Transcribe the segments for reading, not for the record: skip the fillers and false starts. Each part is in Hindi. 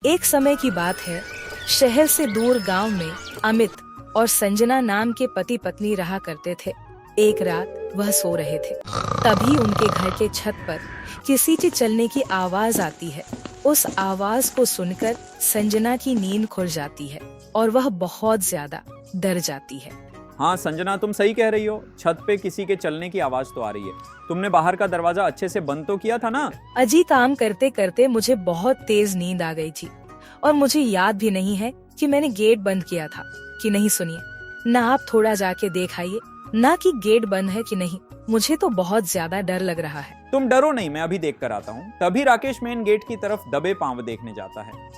एक समय की बात है, शहर से दूर गांव में अमित और संजना नाम के पति पत्नी रहा करते थे। एक रात वह सो रहे थे, तभी उनके घर के छत पर किसी के चलने की आवाज आती है। उस आवाज को सुनकर संजना की नींद खुल जाती है और वह बहुत ज्यादा डर जाती है। हाँ संजना, तुम सही कह रही हो। छत पे किसी के चलने की आवाज तो आ रही है। तुमने बाहर का दरवाजा अच्छे से बंद तो किया था ना? अजी, काम करते करते मुझे बहुत तेज नींद आ गई थी और मुझे याद भी नहीं है कि मैंने गेट बंद किया था कि नहीं। सुनिए ना, आप थोड़ा जाके देख आइए ना कि गेट बंद है कि नहीं। मुझे तो बहुत ज्यादा डर लग रहा है। तुम डरो नहीं, मैं अभी देख कर आता हूँ। तभी राकेश मेन गेट की तरफ दबे पांव देखने जाता है।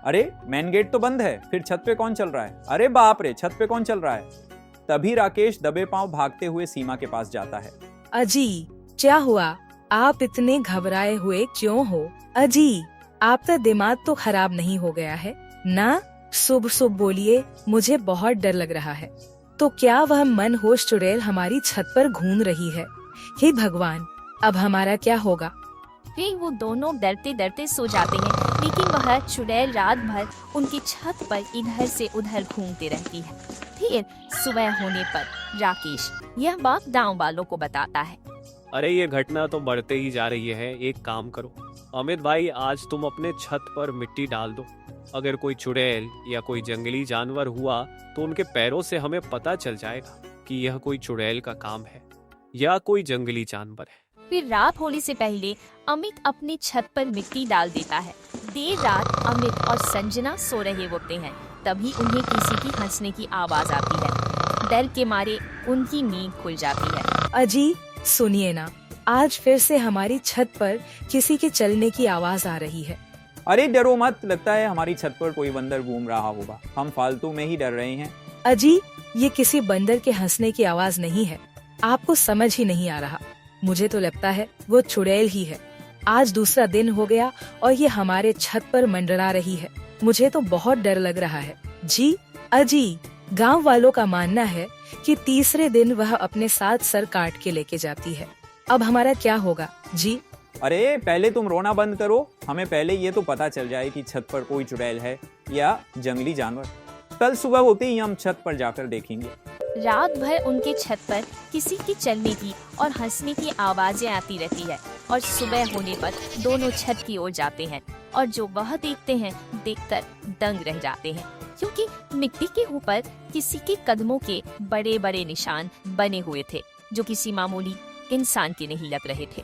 अरे मेन गेट तो बंद है, फिर छत पे कौन चल रहा है? अरे बाप रे, छत पे कौन चल रहा है? तभी राकेश दबे पांव भागते हुए सीमा के पास जाता है। अजी, क्या हुआ? आप इतने घबराए हुए क्यों हो? अजी, आपका दिमाग तो खराब नहीं हो गया है ना? शुभ शुभ बोलिए, मुझे बहुत डर लग रहा है। तो क्या वह मनहोश चुड़ैल हमारी छत पर घूम रही है? हे भगवान, अब हमारा क्या होगा? फिर वो दोनों डरते डरते सो जाते हैं, लेकिन वह चुड़ैल रात भर उनकी छत पर इधर से उधर घूमती रहती है। फिर सुबह होने पर राकेश यह बात गांव वालों को बताता है। अरे ये घटना तो बढ़ते ही जा रही है। एक काम करो अमित भाई, आज तुम अपने छत पर मिट्टी डाल दो। अगर कोई चुड़ैल या कोई जंगली जानवर हुआ तो उनके पैरों से हमें पता चल जाएगा कि यह कोई चुड़ैल का काम है या कोई जंगली जानवर है। फिर रात होने से पहले अमित अपनी छत पर मिट्टी डाल देता है। देर रात अमित और संजना सो रहे होते हैं, तभी उन्हें किसी की हंसने की आवाज आती है। डर के मारे उनकी नींद खुल जाती है। अजी सुनिए ना, आज फिर से हमारी छत पर किसी के चलने की आवाज आ रही है। अरे डरो मत, लगता है हमारी छत पर कोई बंदर घूम रहा होगा। हम फालतू में ही डर रहे हैं। अजी, ये किसी बंदर के हंसने की आवाज नहीं है। आपको समझ ही नहीं आ रहा। मुझे तो लगता है वो चुड़ैल ही है। आज दूसरा दिन हो गया और ये हमारे छत पर मंडरा रही है। मुझे तो बहुत डर लग रहा है। जी अजी, गांव वालों का मानना है कि तीसरे दिन वह अपने साथ सर काट के लेके जाती है। अब हमारा क्या होगा जी? अरे पहले तुम रोना बंद करो। हमें पहले ये तो पता चल जाए कि छत पर कोई चुड़ैल है या जंगली जानवर। कल सुबह होते ही हम छत पर जाकर देखेंगे। रात भर उनके छत पर किसी की चलने की और हंसने की आवाजें आती रहती है और सुबह होने पर दोनों छत की ओर जाते हैं और जो वह देखते हैं देखकर दंग रह जाते हैं, क्योंकि मिट्टी के ऊपर किसी के कदमों के बड़े बड़े निशान बने हुए थे जो किसी मामूली इंसान के नहीं लग रहे थे।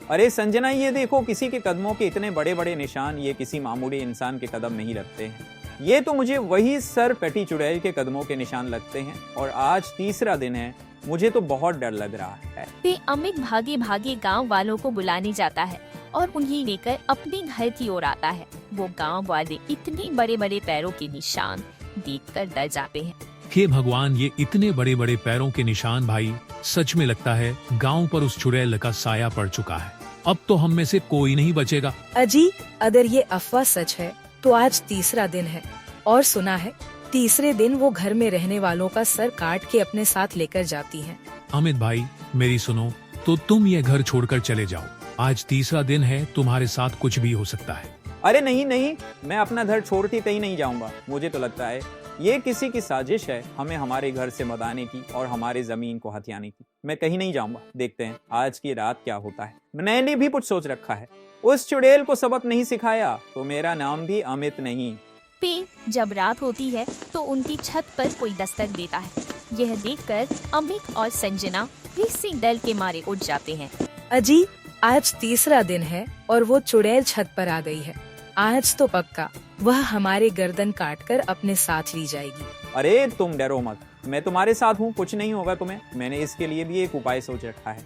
अरे संजना, ये देखो, किसी के कदमों के इतने बड़े बड़े निशान ये किसी मामूली इंसान के कदम नहीं लगते हैं। ये तो मुझे वही सर कटी चुड़ैल के कदमों के निशान लगते हैं। और आज तीसरा दिन है, मुझे तो बहुत डर लग रहा है। फिर अमित भागे भागे गांव वालों को बुलाने जाता है और उन्हें लेकर अपने घर की ओर आता है। वो गांव वाले इतने बड़े बड़े पैरों के निशान देखकर डर जाते हैं। हे भगवान, ये इतने बड़े बड़े पैरों के निशान! भाई सच में लगता है गांव पर उस चुड़ैल का साया पड़ चुका है। अब तो हम में से कोई नहीं बचेगा। अजी, अगर ये अफवाह सच है तो आज तीसरा दिन है और सुना है तीसरे दिन वो घर में रहने वालों का सर काट के अपने साथ लेकर जाती हैं। अमित भाई मेरी सुनो, तो तुम ये घर छोड़कर चले जाओ। आज तीसरा दिन है, तुम्हारे साथ कुछ भी हो सकता है। अरे नहीं नहीं, मैं अपना घर छोड़ती कहीं नहीं जाऊंगा। मुझे तो लगता है ये किसी की साजिश है, हमें हमारे घर से भगाने की और हमारे जमीन को हथियाने की। मैं कहीं नहीं जाऊंगा। देखते हैं आज की रात क्या होता है। मैंने भी कुछ सोच रखा है। उस चुड़ैल को सबक नहीं सिखाया तो मेरा नाम भी अमित नहीं। फिर जब रात होती है तो उनकी छत पर कोई दस्तक देता है। यह देखकर अमित और संजना फिर से डर के मारे उठ जाते हैं। अजी, आज तीसरा दिन है और वो चुड़ैल छत पर आ गई है। आज तो पक्का वह हमारे गर्दन काटकर अपने साथ ली जाएगी। अरे तुम डरो मत, मैं तुम्हारे साथ हूँ, कुछ नहीं होगा तुम्हें। मैंने इसके लिए भी एक उपाय सोच रखा है।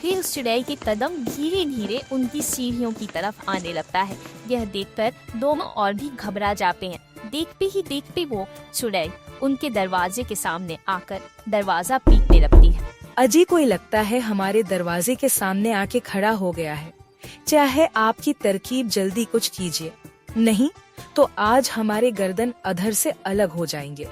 फिर उस चुड़ैल के कदम धीरे धीरे उनकी सीढ़ियों की तरफ आने लगता है। यह देखकर दोनों और भी घबरा जाते हैं। देखते ही देखते वो चुड़ैल उनके दरवाजे के सामने आकर दरवाजा पीटने लगती है। अजी, कोई लगता है हमारे दरवाजे के सामने आके खड़ा हो गया है। चाहे आपकी तरकीब जल्दी कुछ कीजिए, नहीं तो आज हमारे गर्दन अधर से अलग हो जाएंगे।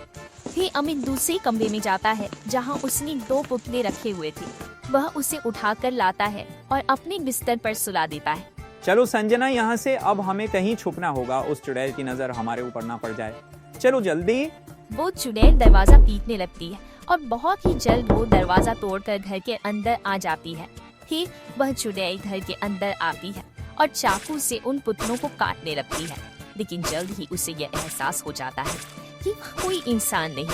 फिर अमित दूसरे कमरे में जाता है जहां उसने 2 पुतले रखे हुए थे। वह उसे उठाकर लाता है और अपने बिस्तर पर सुला देता है। चलो संजना, यहाँ से अब हमें कहीं छुपना होगा, उस चुड़ैल की नजर हमारे ऊपर ना पड़ जाए। चलो जल्दी। वो चुड़ैल दरवाजा पीटने लगती है और बहुत ही जल्द वो दरवाजा तोड़कर घर के अंदर आ जाती है। फिर वह चुड़ैल घर के अंदर आती है और चाकू से उन पुतलों को काटने लगती है, लेकिन जल्द ही उसे यह एहसास हो जाता है कि कोई इंसान नहीं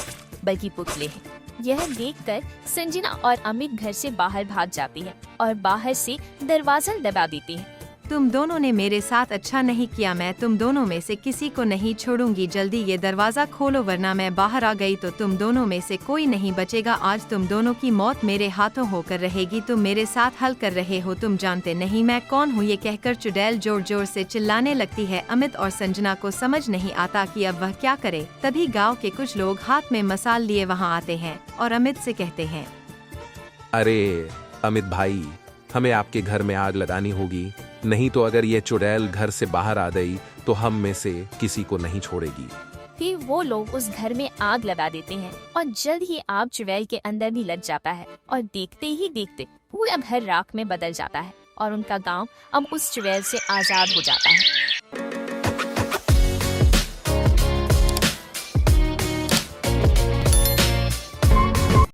बल्कि पुतले हैं। यह देखकर संजना और अमित घर से बाहर भाग जाती है और बाहर से दरवाजा दबा देती है। तुम दोनों ने मेरे साथ अच्छा नहीं किया, मैं तुम दोनों में से किसी को नहीं छोड़ूंगी। जल्दी ये दरवाजा खोलो वरना मैं बाहर आ गई तो तुम दोनों में से कोई नहीं बचेगा। आज तुम दोनों की मौत मेरे हाथों होकर रहेगी। तुम मेरे साथ हल कर रहे हो, तुम जानते नहीं मैं कौन हूँ। ये कहकर चुड़ैल जोर जोर से चिल्लाने लगती है। अमित और संजना को समझ नहीं आता कि अब वह क्या करे। तभी गाँव के कुछ लोग हाथ में मसाल लिए वहाँ आते हैं और अमित से कहते हैं, अरे अमित भाई, हमें आपके घर में आग लगानी होगी, नहीं तो अगर ये चुड़ैल घर से बाहर आ गई तो हम में से किसी को नहीं छोड़ेगी। फिर वो लोग उस घर में आग लगा देते हैं और जल्द ही आग चुड़ैल के अंदर भी लग जाता है और देखते ही देखते पूरा घर राख में बदल जाता है और उनका गांव अब उस चुड़ैल से आजाद हो जाता है।